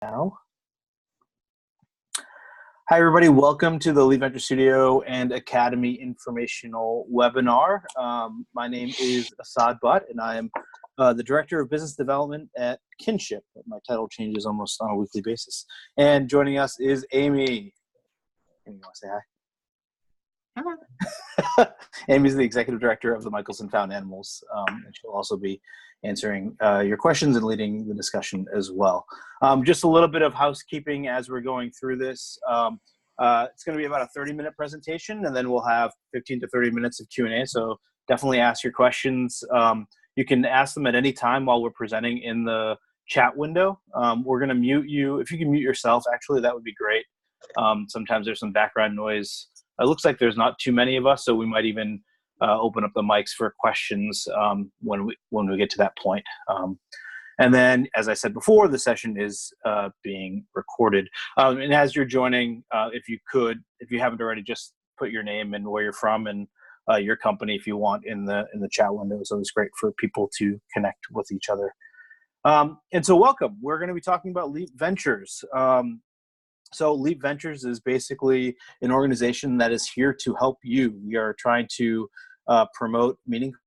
Now. Hi, everybody. Welcome to the Lead Venture Studio and Academy Informational webinar. My name is Asad Butt, and I am the Director of Business Development at Kinship. My title changes almost on a weekly basis. And joining us is Amy. Amy, you want to say hi? Hello. Amy's the Executive Director of the Michelson Found Animals, and she'll also be answering your questions and leading the discussion as well. Just a little bit of housekeeping as we're going through this. It's going to be about a 30-minute presentation, and then we'll have 15 to 30 minutes of Q&A, so definitely ask your questions. You can ask them at any time while we're presenting in the chat window. We're going to mute you. If you can mute yourself, actually, that would be great. Sometimes there's some background noise. It looks like there's not too many of us, so we might even open up the mics for questions when we get to that point. And then, as I said before, the session is being recorded. And as you're joining, if you haven't already, just put your name and where you're from and your company, if you want, in the chat window. So it's great for people to connect with each other. And so, welcome. We're going to be talking about Leap Ventures. So Leap Ventures is basically an organization that is here to help you. We are trying to promote meaningful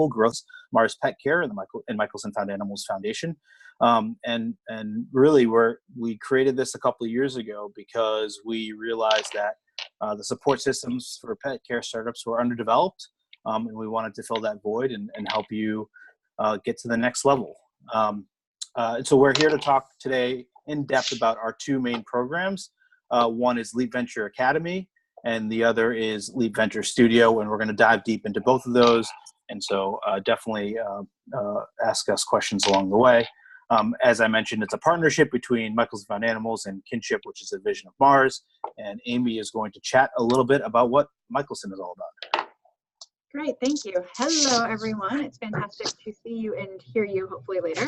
growth, Mars Petcare and Michelson Found Animals Foundation. And really we created this a couple of years ago because we realized that the support systems for pet care startups were underdeveloped, and we wanted to fill that void and help you get to the next level. And so we're here to talk today in depth about our two main programs. One is Leap Venture Academy, and the other is Leap Venture Studio, and we're going to dive deep into both of those. And so definitely ask us questions along the way. As I mentioned, it's a partnership between Michelson Found Animals and Kinship, which is a division of Mars. And Amy is going to chat a little bit about what Michelson is all about. Great, thank you. Hello, everyone. It's fantastic to see you and hear you hopefully later.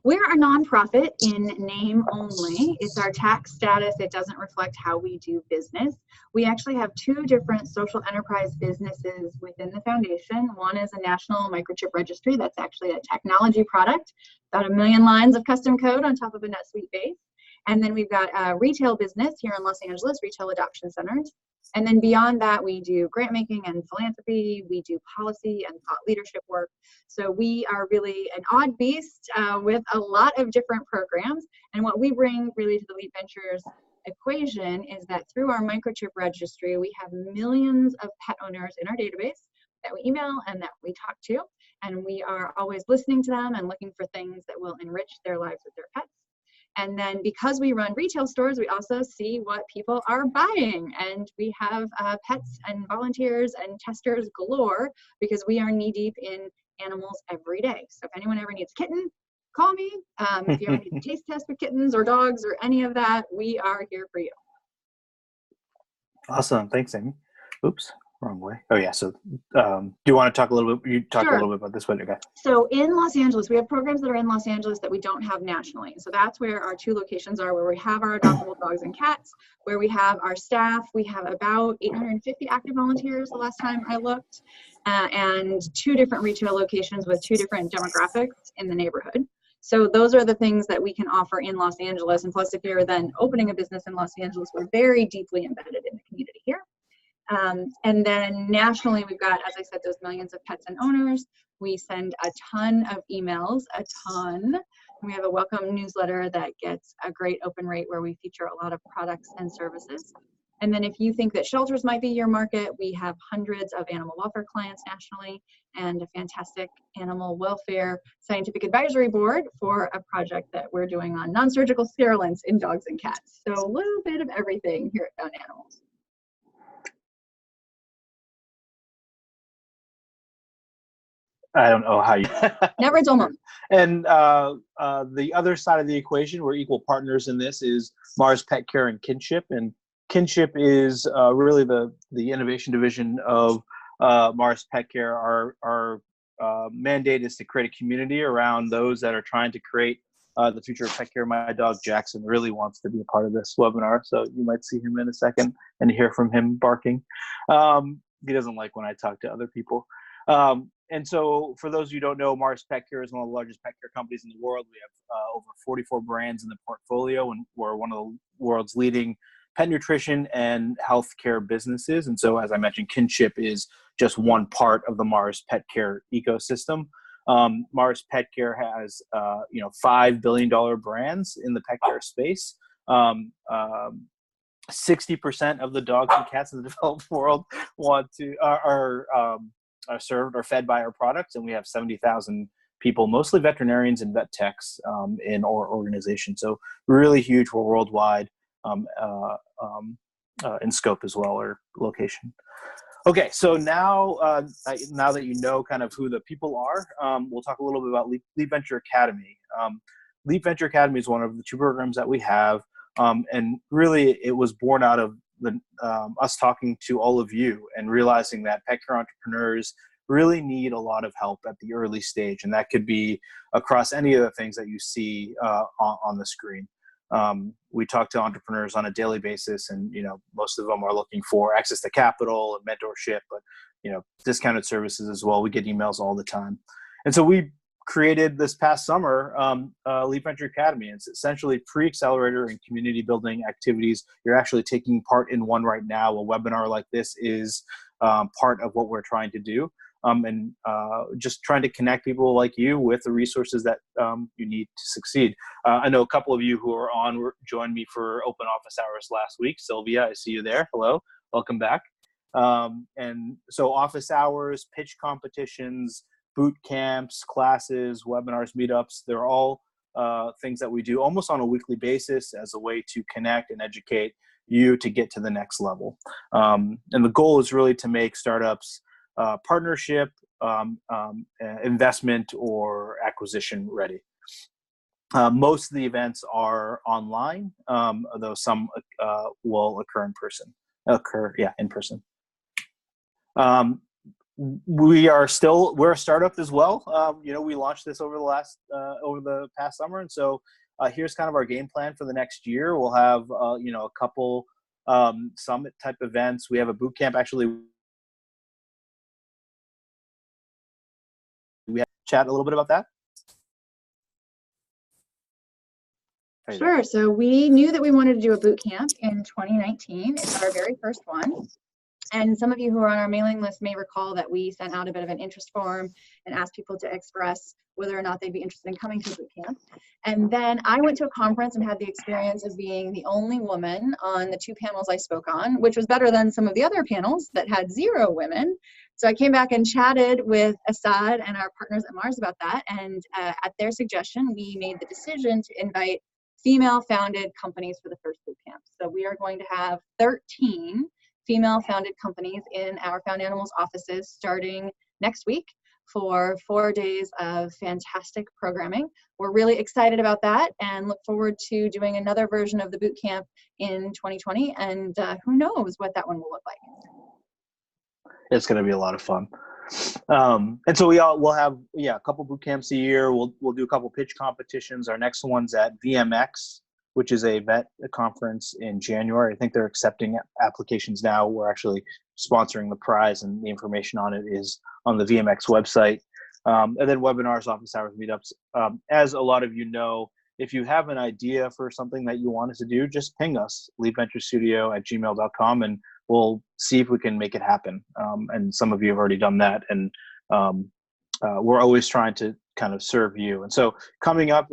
We're a nonprofit in name only. It's our tax status. It doesn't reflect how we do business. We actually have two different social enterprise businesses within the foundation. One is a national microchip registry. That's actually a technology product, about 1 million lines of custom code on top of a NetSuite base. And then we've got a retail business here in Los Angeles, retail adoption centers. And then beyond that, we do grant making and philanthropy. We do policy and thought leadership work. So we are really an odd beast with a lot of different programs. And what we bring really to the Leap Ventures equation is that through our microchip registry, we have millions of pet owners in our database that we email and that we talk to. And we are always listening to them and looking for things that will enrich their lives with their pets. And then because we run retail stores, we also see what people are buying. And we have pets and volunteers and testers galore because we are knee deep in animals every day. So if anyone ever needs a kitten, call me. If you ever need a taste test with kittens or dogs or any of that, we are here for you. Awesome. Thanks, Amy. Oops. Wrong way. Oh yeah. So, do you want to talk a little bit? You talk a little bit about this one, okay? So in Los Angeles, we have programs that are in Los Angeles that we don't have nationally. So that's where our two locations are, where we have our adoptable dogs and cats, where we have our staff. We have about 850 active volunteers the last time I looked, and two different retail locations with two different demographics in the neighborhood. So those are the things that we can offer in Los Angeles. And plus, if you're then opening a business in Los Angeles, we're very deeply embedded in the community here. And then nationally, we've got, as I said, those millions of pets and owners. We send a ton of emails, a ton. We have a welcome newsletter that gets a great open rate where we feature a lot of products and services. And then if you think that shelters might be your market, we have hundreds of animal welfare clients nationally and a fantastic animal welfare scientific advisory board for a project that we're doing on non-surgical sterilants in dogs and cats. So a little bit of everything here at Found Animals. I don't know how you. Never a dull moment. And the other side of the equation, we're equal partners in this, is Mars Petcare and Kinship. And Kinship is really the innovation division of Mars Petcare. Our mandate is to create a community around those that are trying to create the future of pet care. My dog Jackson really wants to be a part of this webinar, so you might see him in a second and hear from him barking. He doesn't like when I talk to other people. And so for those of you who don't know, Mars Petcare is one of the largest pet care companies in the world. We have over 44 brands in the portfolio, and we're one of the world's leading pet nutrition and healthcare businesses. And so, as I mentioned, kinship is just one part of the Mars Pet Care ecosystem. Mars Pet Care has, $5 billion brands in the pet care space. 60% of the dogs and cats in the developed world are served or fed by our products, and we have 70,000 people, mostly veterinarians and vet techs, in our organization. So really huge. We're worldwide in scope as well, or location. Okay, so now that you know kind of who the people are, we'll talk a little bit about Leap Venture Academy. Leap Venture Academy is one of the two programs that we have, and really it was born out of us talking to all of you and realizing that pet care entrepreneurs really need a lot of help at the early stage, and that could be across any of the things that you see on the screen. We talk to entrepreneurs on a daily basis, and most of them are looking for access to capital and mentorship, but discounted services as well. We get emails all the time, and so we created this past summer Leap Venture Academy. It's essentially pre-accelerator and community building activities. You're actually taking part in one right now. A webinar like this is part of what we're trying to do. And just trying to connect people like you with the resources that you need to succeed. I know a couple of you who are on joined me for open office hours last week. Sylvia, I see you there. Hello, welcome back. And so office hours, pitch competitions, boot camps, classes, webinars, meetups, they're all things that we do almost on a weekly basis as a way to connect and educate you to get to the next level. And the goal is really to make startups partnership, investment, or acquisition ready. Most of the events are online, though some will occur in person. We're a startup as well. We launched this over the past summer, and so here's kind of our game plan for the next year. We'll have a couple summit type events. We have a boot camp actually. We have to chat a little bit about that. Sure. So we knew that we wanted to do a boot camp in 2019. It's our very first one. And some of you who are on our mailing list may recall that we sent out a bit of an interest form and asked people to express whether or not they'd be interested in coming to boot camp. And then I went to a conference and had the experience of being the only woman on the two panels I spoke on, which was better than some of the other panels that had 0 women. So I came back and chatted with Assad and our partners at Mars about that. And at their suggestion, we made the decision to invite female-founded companies for the first boot camp. So we are going to have 13 female-founded companies in our Found Animals offices starting next week for 4 days of fantastic programming. We're really excited about that and look forward to doing another version of the boot camp in 2020. And who knows what that one will look like. It's going to be a lot of fun. And so we'll have a couple boot camps a year. We'll do a couple pitch competitions. Our next one's at VMX, which is a vet conference in January. I think they're accepting applications now. We're actually sponsoring the prize, and the information on it is on the VMX website. And then webinars, office hours, meetups. As a lot of you know, if you have an idea for something that you want us to do, just ping us, leapventurestudio@gmail.com, and we'll see if we can make it happen. And some of you have already done that, and we're always trying to kind of serve you. And so coming up,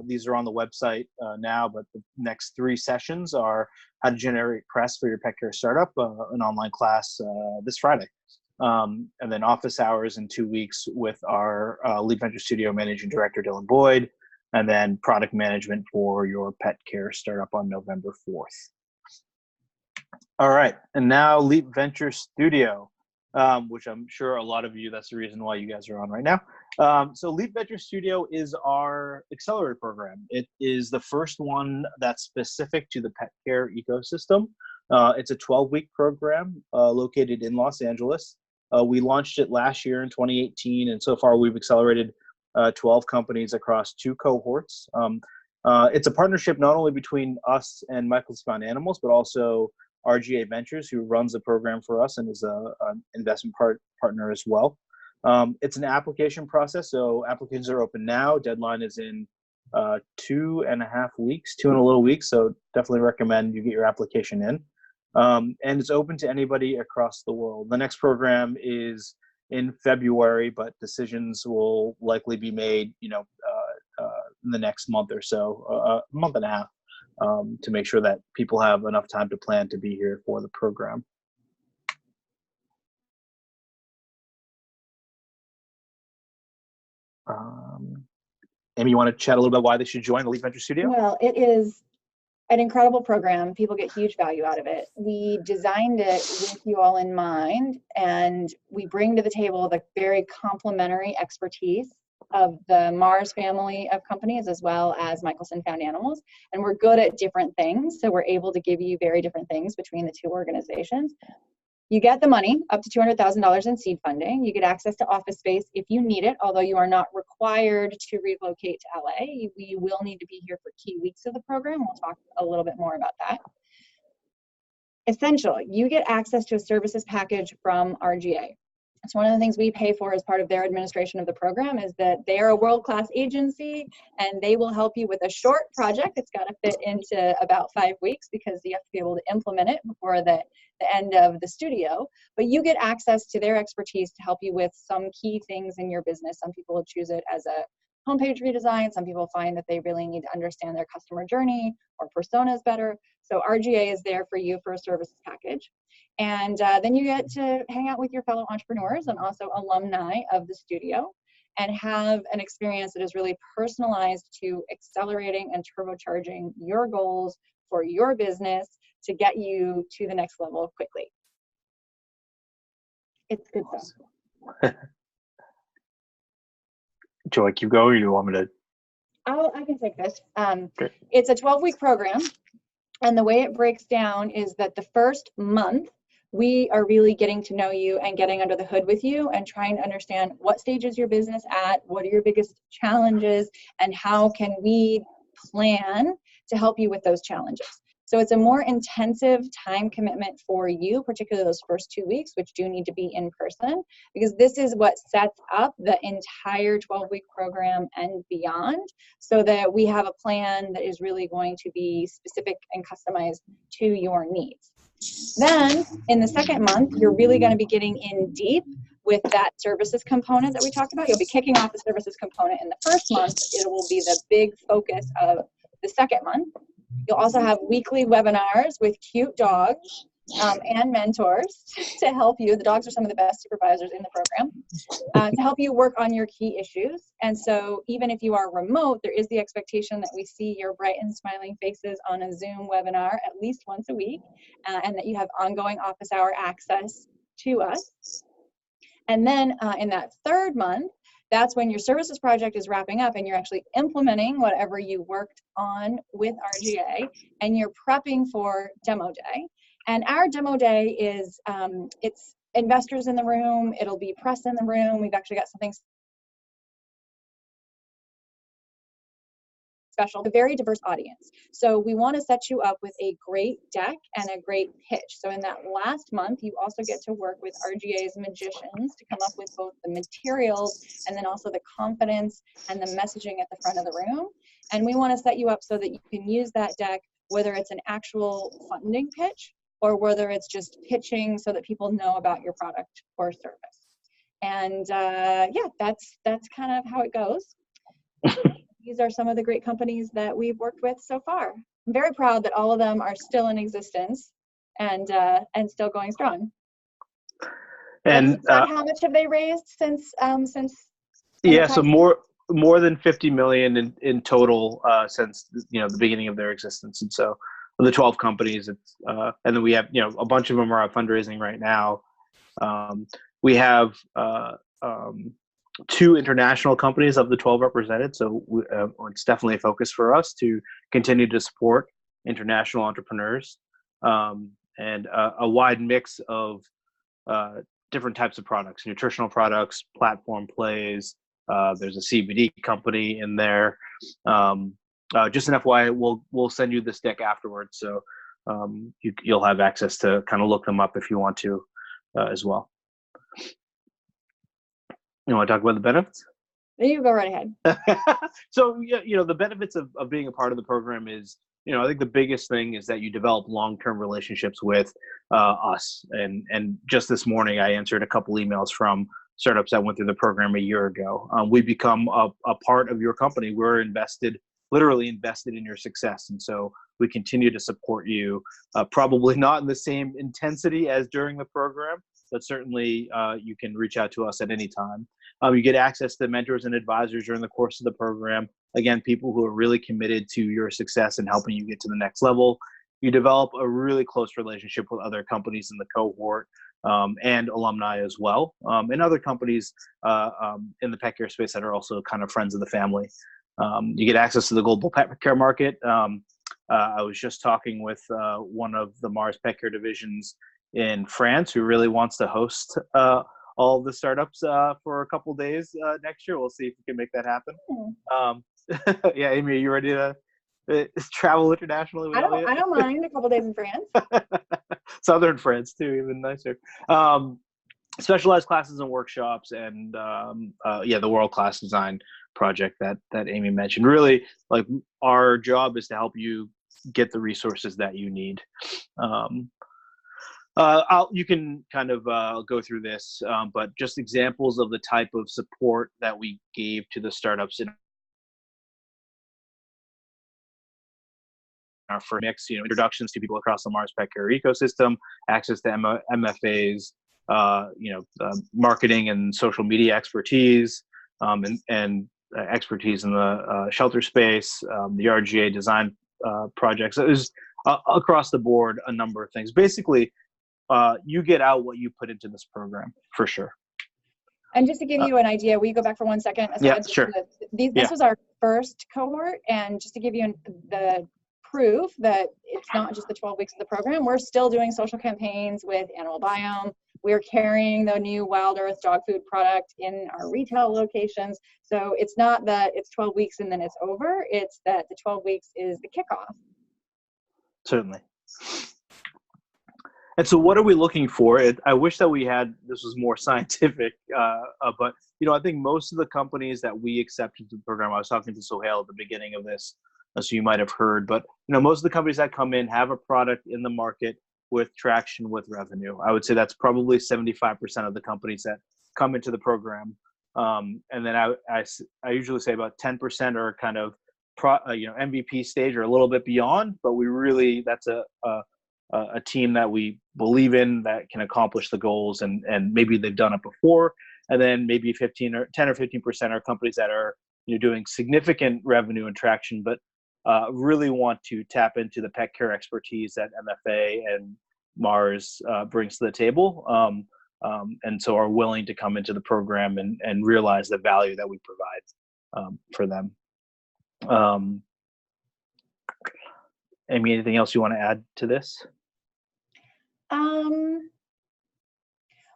these are on the website now, but the next 3 sessions are how to generate press for your pet care startup, an online class this Friday. And then office hours in 2 weeks with our Leap Venture Studio Managing Director, Dylan Boyd, and then product management for your pet care startup on November 4th. All right, and now Leap Venture Studio, which I'm sure a lot of you, that's the reason why you guys are on right now. So Leap Venture Studio is our accelerator program. It is the first one that's specific to the pet care ecosystem. It's a 12-week program located in Los Angeles. We launched it last year in 2018, and so far we've accelerated 12 companies across 2 cohorts. It's a partnership not only between us and Michael's Found Animals, but also RGA Ventures, who runs the program for us and is an investment partner as well. It's an application process, so applications are open now. Deadline is in 2.5 weeks, 2 and a little weeks. So definitely recommend you get your application in. And it's open to anybody across the world. The next program is in February, but decisions will likely be made, in the next month or so, a month and a half, to make sure that people have enough time to plan to be here for the program. Amy, you want to chat a little bit why they should join Elite Venture Studio? Well, it is an incredible program. People get huge value out of it. We designed it with you all in mind, and we bring to the table the very complementary expertise of the Mars family of companies as well as Michelson Found Animals. And we're good at different things, so we're able to give you very different things between the two organizations. You get the money, up to $200,000 in seed funding. You get access to office space if you need it, although you are not required to relocate to LA. We will need to be here for key weeks of the program. We'll talk a little bit more about that. Essential, you get access to a services package from RGA. It's one of the things we pay for as part of their administration of the program, is that they are a world-class agency and they will help you with a short project. It's got to fit into about 5 weeks because you have to be able to implement it before the end of the studio. But you get access to their expertise to help you with some key things in your business. Some people will choose it as a homepage redesign. Some people find that they really need to understand their customer journey or personas better. So RGA is there for you for a services package. And then you get to hang out with your fellow entrepreneurs and also alumni of the studio and have an experience that is really personalized to accelerating and turbocharging your goals for your business to get you to the next level quickly. It's good stuff. Joy, keep going, or do you want me to? Oh, I can take this. It's a 12-week program. And the way it breaks down is that the first month, we are really getting to know you and getting under the hood with you and trying to understand what stage is your business at, what are your biggest challenges, and how can we plan to help you with those challenges. So it's a more intensive time commitment for you, particularly those first 2 weeks, which do need to be in person, because this is what sets up the entire 12-week program and beyond, so that we have a plan that is really going to be specific and customized to your needs. Then in the second month, you're really going to be getting in deep with that services component that we talked about. You'll be kicking off the services component in the first month. It will be the big focus of the second month. You'll also have weekly webinars with cute dogs and mentors to help you. The dogs are some of the best supervisors in the program, to help you work on your key issues. And so even if you are remote, there is the expectation that we see your bright and smiling faces on a Zoom webinar at least once a week, and that you have ongoing office hour access to us. And then in that third month, that's when your services project is wrapping up and you're actually implementing whatever you worked on with RGA, and you're prepping for demo day. And our demo day is, it's investors in the room, it'll be press in the room. We've actually got something special, a very diverse audience. So we want to set you up with a great deck and a great pitch. So in that last month, you also get to work with RGA's magicians to come up with both the materials and then also the confidence and the messaging at the front of the room. And we want to set you up so that you can use that deck, whether it's an actual funding pitch or whether it's just pitching so that people know about your product or service. And yeah, that's kind of how it goes. These are some of the great companies that we've worked with so far. I'm very proud that all of them are still in existence and still going strong. And how much have they raised since yeah, so more than 50 million in total since the beginning of their existence. And so the 12 companies, it's and then we have a bunch of them are out fundraising right now. We have 2 international companies of the 12 represented, so it's definitely a focus for us to continue to support international entrepreneurs, and a wide mix of different types of products, nutritional products, platform plays. There's a CBD company in there. Just an FYI, we'll send you this deck afterwards, so you'll have access to kind of look them up if you want to as well. You want to talk about the benefits? You go right ahead. So, yeah, the benefits of being a part of the program is, I think the biggest thing is that you develop long-term relationships with us. And just this morning, I answered a couple emails from startups that went through the program a year ago. We become a part of your company. We're literally invested in your success. And so we continue to support you, probably not in the same intensity as during the program, but certainly you can reach out to us at any time. You get access to mentors and advisors during the course of the program. Again, people who are really committed to your success and helping you get to the next level. You develop a really close relationship with other companies in the cohort and alumni as well, and other companies in the pet care space that are also kind of friends of the family. You get access to the global pet care market. I was just talking with one of the Mars Pet Care divisions in France who really wants to host all the startups for a couple days next year. We'll see if we can make that happen. Yeah, Amy, are you ready to travel internationally with Elliot? I don't mind a couple days in France. Southern France too, even nicer. Specialized classes and workshops, and the world-class design project that Amy mentioned. Really, like, our job is to help you get the resources that you need. You can kind of go through this, but just examples of the type of support that we gave to the startups in our first mix, introductions to people across the Mars Pet Care ecosystem, access to MFAs, marketing and social media expertise, and expertise in the shelter space, the RGA design projects. So it was across the board a number of things. Basically, you get out what you put into this program, for sure. And just to give you an idea, will you go back for 1 second? So yeah, sure. This was our first cohort, and just to give you the proof that it's not just the 12 weeks of the program, we're still doing social campaigns with Animal Biome. We're carrying the new Wild Earth dog food product in our retail locations. So it's not that it's 12 weeks and then it's over. It's that the 12 weeks is the kickoff. Certainly. And so what are we looking for? I wish that this was more scientific, but I think most of the companies that we accepted to the program, I was talking to Sohail at the beginning of this, so you might have heard, but most of the companies that come in have a product in the market with traction, with revenue. I would say that's probably 75% of the companies that come into the program. And then I usually say about 10% are kind of MVP stage or a little bit beyond, but that's a team that we believe in that can accomplish the goals, and maybe they've done it before. And then maybe 10 or 15% are companies that are doing significant revenue and traction, but really want to tap into the pet care expertise that MFA and Mars brings to the table, and so are willing to come into the program and realize the value that we provide for them. Amy, anything else you want to add to this?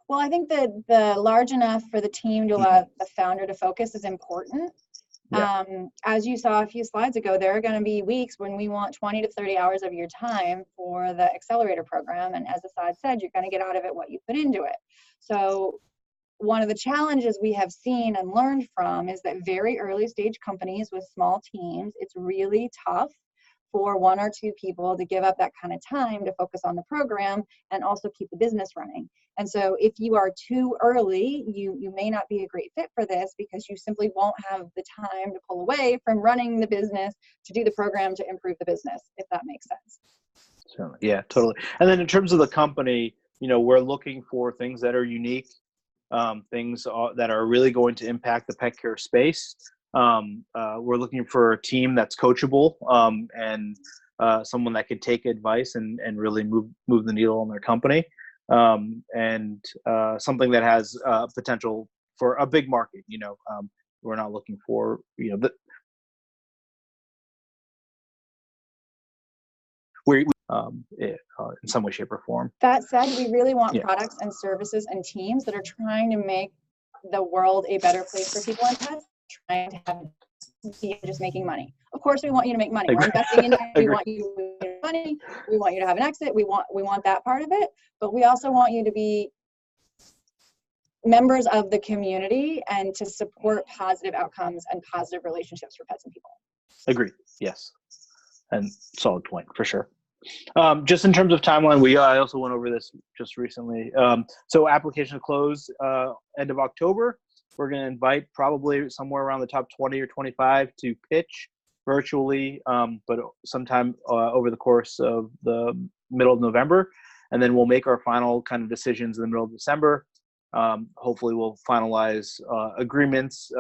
Well, I think that the large enough for the team to allow the founder to focus is important. Yeah. As you saw a few slides ago, there are going to be weeks when we want 20 to 30 hours of your time for the accelerator program. And as Asad said, you're going to get out of it what you put into it. So one of the challenges we have seen and learned from is that very early stage companies with small teams, it's really tough for 1 or 2 people to give up that kind of time to focus on the program and also keep the business running. And so if you are too early, you may not be a great fit for this because you simply won't have the time to pull away from running the business to do the program to improve the business, if that makes sense. Certainly. Yeah, totally. And then in terms of the company, we're looking for things that are unique, things that are really going to impact the pet care space. We're looking for a team that's coachable, and someone that can take advice and really move the needle on their company, and something that has potential for a big market. We're not looking for in some way, shape, or form. That said, we really want products and services and teams that are trying to make the world a better place for people and pets, trying to have just making money. Of course, we want you to make money. We're investing in you. We want you to make money. We want you to have an exit. We want that part of it. But we also want you to be members of the community and to support positive outcomes and positive relationships for pets and people. Agreed. Yes. And solid point for sure. Just in terms of timeline, I also went over this just recently. So application close end of October. We're going to invite probably somewhere around the top 20 or 25 to pitch virtually, but sometime over the course of the middle of November. And then we'll make our final kind of decisions in the middle of December. Hopefully we'll finalize agreements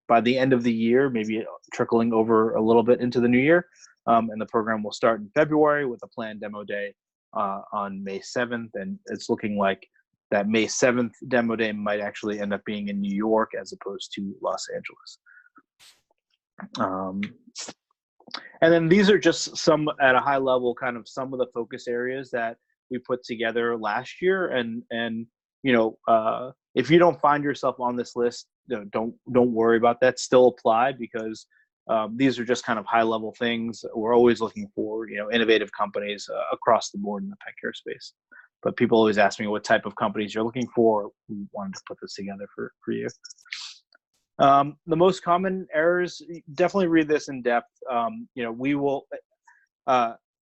by the end of the year, maybe trickling over a little bit into the new year. And the program will start in February with a planned demo day on May 7th. And it's looking like that May 7th demo day might actually end up being in New York as opposed to Los Angeles. And then these are just some at a high level, kind of some of the focus areas that we put together last year. And if you don't find yourself on this list, don't worry about that. Still apply, because these are just kind of high level things. We're always looking for, innovative companies across the board in the pet care space. But people always ask me what type of companies you're looking for. We wanted to put this together for you. The most common errors, definitely read this in depth. We will,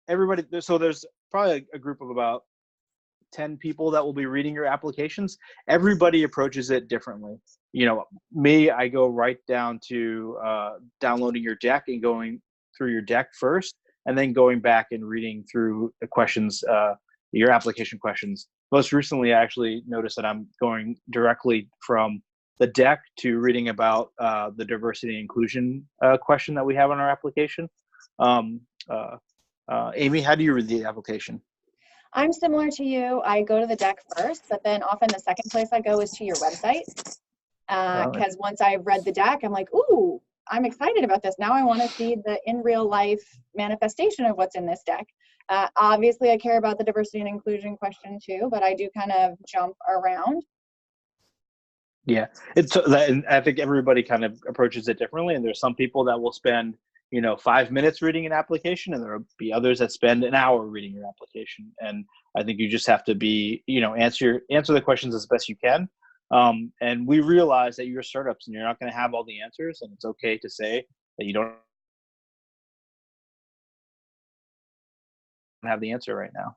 everybody, so there's probably a group of about 10 people that will be reading your applications. Everybody approaches it differently. Me, I go right down to downloading your deck and going through your deck first, and then going back and reading through the questions, your application questions. Most recently, I actually noticed that I'm going directly from the deck to reading about the diversity and inclusion question that we have on our application. Amy, how do you read the application? I'm similar to you. I go to the deck first, but then often the second place I go is to your website. Because once I've read the deck, I'm like, ooh, I'm excited about this. Now I want to see the in real life manifestation of what's in this deck. Obviously, I care about the diversity and inclusion question too, but I do kind of jump around. Yeah, I think everybody kind of approaches it differently, and there's some people that will spend 5 minutes reading an application, and there will be others that spend an hour reading your application. And I think you just have to be answer the questions as best you can. And we realize that you're startups and you're not going to have all the answers, and it's okay to say that you don't have the answer right now.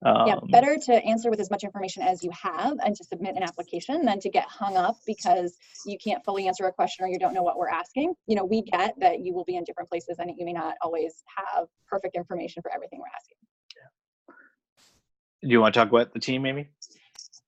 Yeah, better to answer with as much information as you have and to submit an application than to get hung up because you can't fully answer a question or you don't know what we're asking. We get that you will be in different places and you may not always have perfect information for everything we're asking. Do you want to talk about the team, Amy?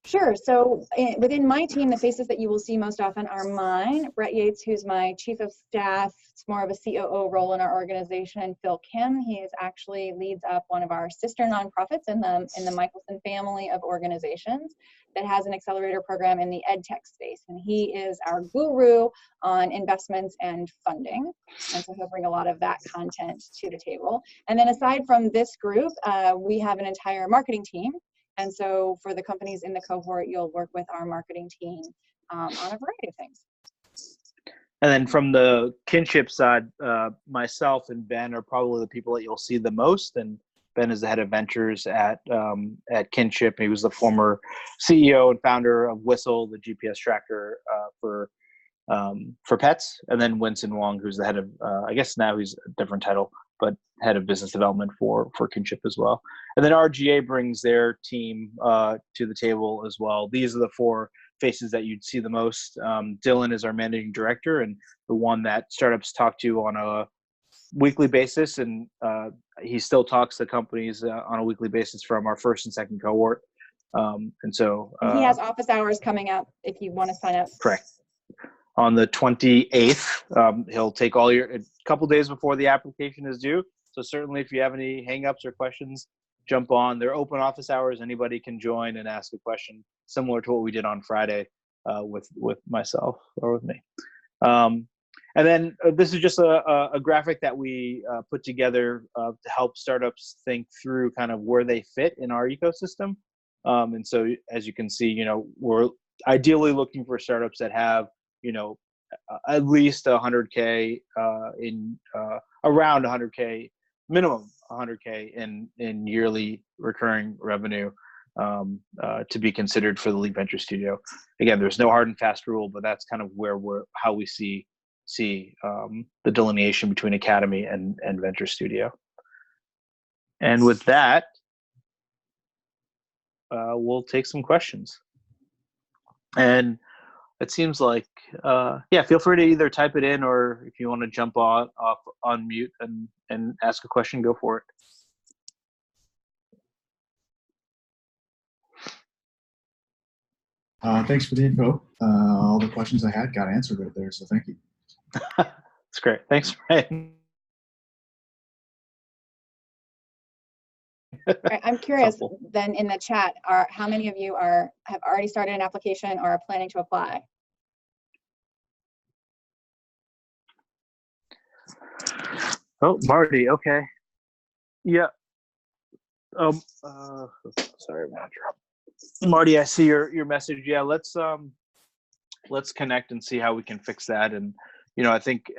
Sure. So within my team, the faces that you will see most often are mine, Brett Yates, who's my chief of staff. It's more of a COO role in our organization, and Phil Kim. He is actually leads up one of our sister nonprofits in the Michelson family of organizations that has an accelerator program in the ed tech space. And he is our guru on investments and funding. And so he'll bring a lot of that content to the table. And then aside from this group, we have an entire marketing team. And so for the companies in the cohort, you'll work with our marketing team on a variety of things. And then from the Kinship side, myself and Ben are probably the people that you'll see the most. And Ben is the head of ventures at Kinship. He was the former CEO and founder of Whistle, the GPS tracker for pets. And then Winston Wong, who's the head of, I guess now he's a different title, but head of business development for Kinship as well. And then RGA brings their team to the table as well. These are the four faces that you'd see the most. Dylan is our managing director and the one that startups talk to on a weekly basis. And he still talks to companies on a weekly basis from our first and second cohort. And so he has office hours coming up if you want to sign up. Correct. On the 28th, he'll take a couple days before the application is due. So certainly if you have any hangups or questions, jump on. They're open office hours. Anybody can join and ask a question similar to what we did on Friday with myself or with me. And then this is just a graphic that we put together to help startups think through kind of where they fit in our ecosystem. And so as you can see, we're ideally looking for startups that have at least 100K around 100K, minimum 100K in yearly recurring revenue. to be considered for the Leap Venture Studio. Again, there's no hard and fast rule, but that's kind of where how we see the delineation between academy and venture studio. And with that, we'll take some questions. And it seems like, feel free to either type it in, or if you want to jump off on mute and ask a question, go for it. Thanks for the info. All the questions I had got answered right there, so thank you. That's great. Thanks, Ryan. I'm curious then, in the chat, how many of you have already started an application or are planning to apply? Oh, Marty. Okay. Yeah. Sorry, Marty. I see your message. Yeah. Let's connect and see how we can fix that. And I think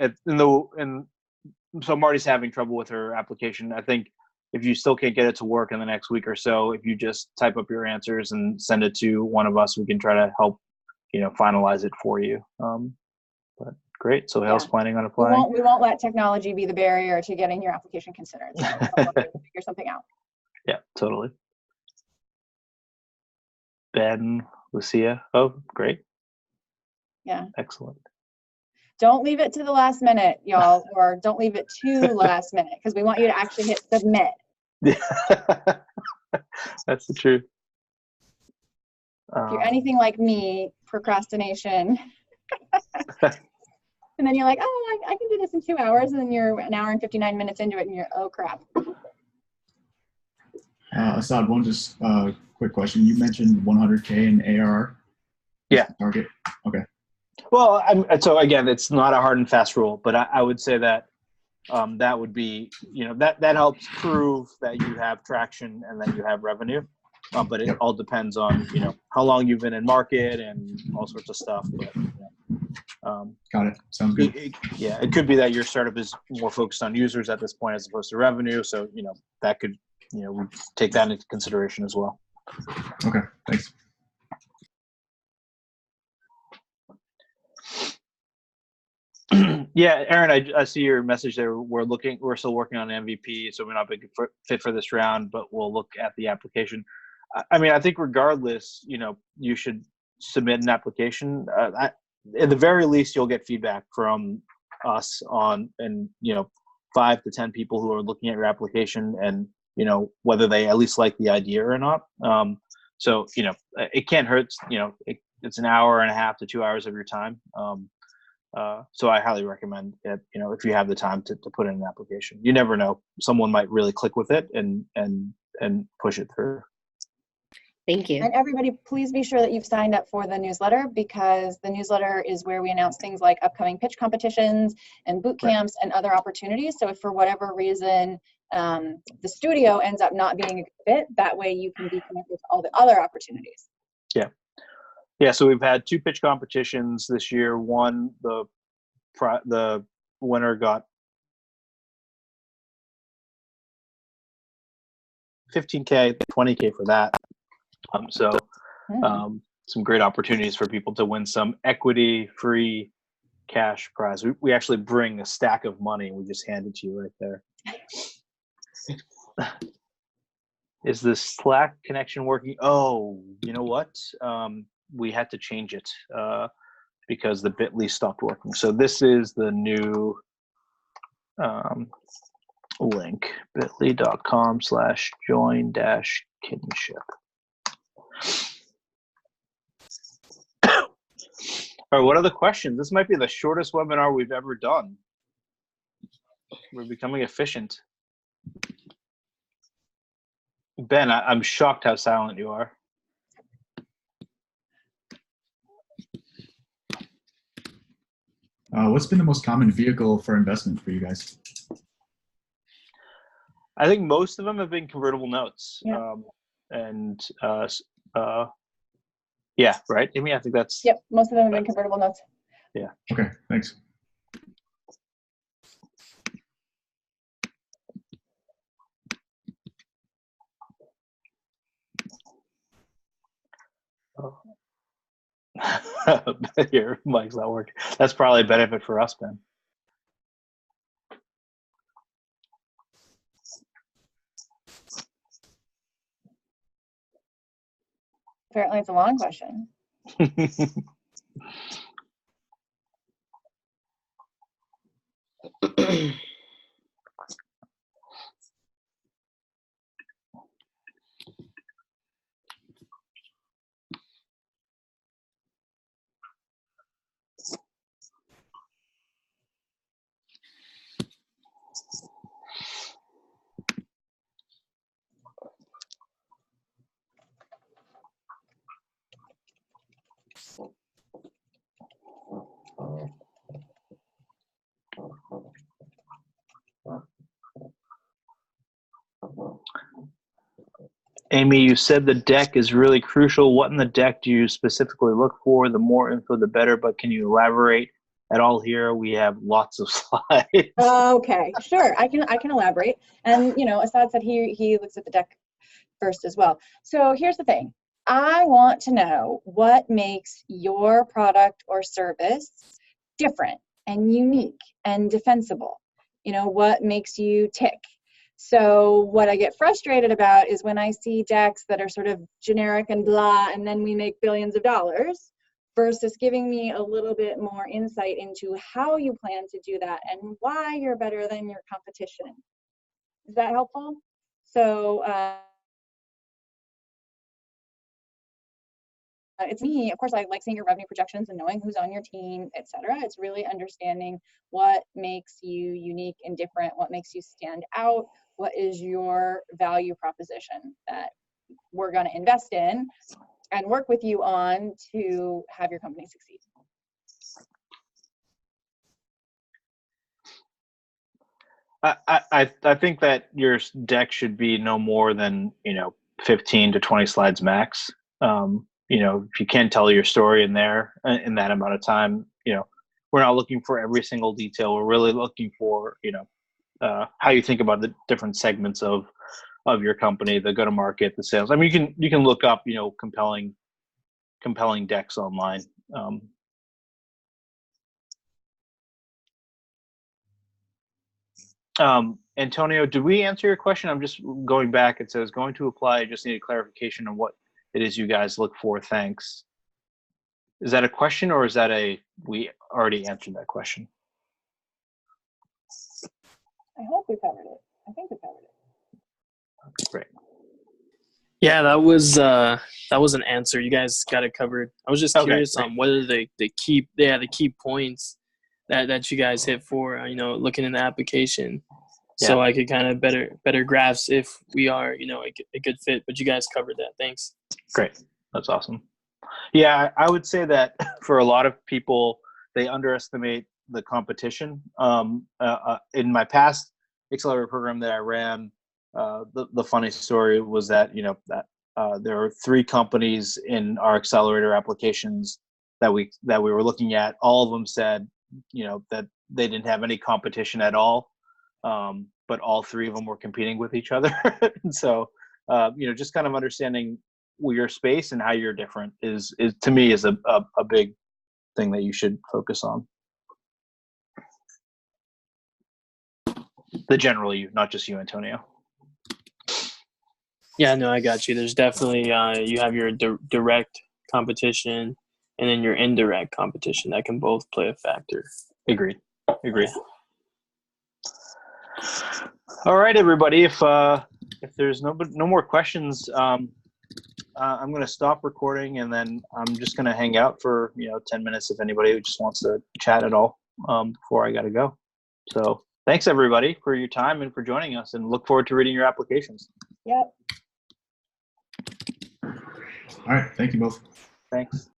so Marty's having trouble with her application. I think if you still can't get it to work in the next week or so, if you just type up your answers and send it to one of us, we can try to help, finalize it for you. But great. So Hale's planning on applying. We won't let technology be the barrier to getting your application considered. So we'll figure something out. Yeah, totally. Ben, Lucia. Oh, great. Yeah. Excellent. Don't leave it to the last minute, y'all, or don't leave it too last minute, because we want you to actually hit submit. Yeah, that's the truth. If you're anything like me, procrastination. And then you're like, oh, I can do this in 2 hours, and then you're an hour and 59 minutes into it, and you're, oh crap. Assad, one just quick question. You mentioned 100K in ARR. Yeah. Target. Okay. Well, so again, it's not a hard and fast rule, but I would say that that would be, that helps prove that you have traction and that you have revenue. But it all depends on, how long you've been in market and all sorts of stuff. But, got it. Sounds good. It could be that your startup is more focused on users at this point as opposed to revenue. So, that could, we take that into consideration as well. Okay, thanks. Yeah, Aaron, I see your message there. We're still working on MVP, so we're not a big fit for this round, but we'll look at the application. I think regardless, you should submit an application. At the very least, you'll get feedback from us and 5 to 10 people who are looking at your application, and whether they at least like the idea or not. So it can't hurt. It's an hour and a half to 2 hours of your time. So I highly recommend it, if you have the time to put in an application. You never know. Someone might really click with it and push it through. Thank you. And everybody, please be sure that you've signed up for the newsletter, because the newsletter is where we announce things like upcoming pitch competitions and boot camps and other opportunities. So if for whatever reason the studio ends up not being a good fit, that way you can be connected with all the other opportunities. Yeah. Yeah, so we've had 2 pitch competitions this year. One, the winner got $15K, $20K for that. Some great opportunities for people to win some equity-free cash prize. We actually bring a stack of money and we just hand it to you right there. Is the Slack connection working? Oh, you know what? We had to change it because the bit.ly stopped working. So this is the new link, bit.ly.com/join-kinship. All right, what are the questions? This might be the shortest webinar we've ever done. We're becoming efficient. Ben, I'm shocked how silent you are. What's been the most common vehicle for investment for you guys? I think most of them have been convertible notes. Yeah. Yeah, right, Amy? I think that's... Yep, most of them have been convertible notes. Yeah. Okay, thanks. Your mic's not working. That's probably a benefit for us, Ben. Apparently it's a long question. Amy, you said the deck is really crucial. What in the deck do you specifically look for? The more info, the better, but can you elaborate at all here? We have lots of slides. Okay, sure. I can elaborate. And Assad said he looks at the deck first as well. So here's the thing. I want to know what makes your product or service different and unique and defensible. What makes you tick. So what I get frustrated about is when I see decks that are sort of generic and blah, and then we make billions of dollars, versus giving me a little bit more insight into how you plan to do that and why you're better than your competition. Is that helpful? So it's me, of course, I like seeing your revenue projections and knowing who's on your team, etc. It's really understanding what makes you unique and different, what makes you stand out, what is your value proposition that we're going to invest in and work with you on to have your company succeed. I think that your deck should be no more than 15 to 20 slides max. If you can't tell your story in there in that amount of time, we're not looking for every single detail. We're really looking for how you think about the different segments of your company, the go-to-market, the sales. I mean, you can look up compelling decks online. Antonio, did we answer your question? I'm just going back. It says going to apply. I just need a clarification on what it is you guys look for. Thanks. Is that a question or is that we already answered that question? I hope we covered it. I think we covered it. Great. Yeah, that was an answer. You guys got it covered. I was just curious on whether the key points that you guys hit for, looking in the application. Yeah. So I could kind of better grasp if we are, a good fit. But you guys covered that. Thanks. Great. That's awesome. Yeah, I would say that for a lot of people, they underestimate the competition. In my past accelerator program that I ran, the funny story was that there were 3 companies in our accelerator applications that we were looking at. All of them said that they didn't have any competition at all, but all 3 of them were competing with each other. And so just kind of understanding your space and how you're different is to me is a big thing that you should focus on. The general you, not just you, Antonio. Yeah, no, I got you. There's definitely you have your direct competition and then your indirect competition that can both play a factor. Agreed. Yeah. All right, everybody. If there's no more questions, I'm going to stop recording and then I'm just going to hang out for 10 minutes if anybody just wants to chat at all before I got to go. So thanks everybody for your time and for joining us, and look forward to reading your applications. Yep. All right. Thank you both. Thanks.